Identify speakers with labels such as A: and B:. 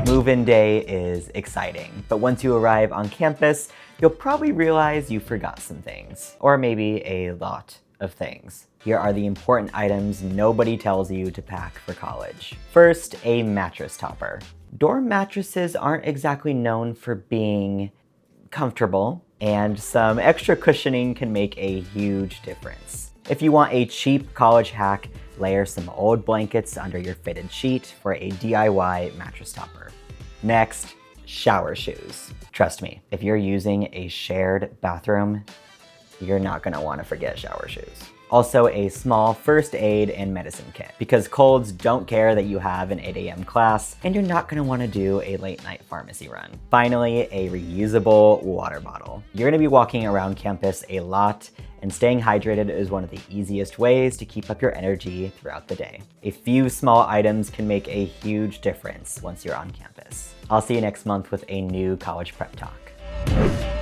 A: Move-in day is exciting, but once you arrive on campus, you'll probably realize you forgot some things, or maybe a lot of things. Here are the important items nobody tells you to pack for college. First, a mattress topper. Dorm mattresses aren't exactly known for being comfortable, and some extra cushioning can make a huge difference. If you want a cheap college hack, layer some old blankets under your fitted sheet for a DIY mattress topper. Next, shower shoes. Trust me, if you're using a shared bathroom, you're not gonna wanna forget shower shoes. Also, a small first aid and medicine kit, because colds don't care that you have an 8 a.m. class and you're not gonna wanna do a late night pharmacy run. Finally, a reusable water bottle. You're gonna be walking around campus a lot, and staying hydrated is one of the easiest ways to keep up your energy throughout the day. A few small items can make a huge difference once you're on campus. I'll see you next month with a new college prep talk.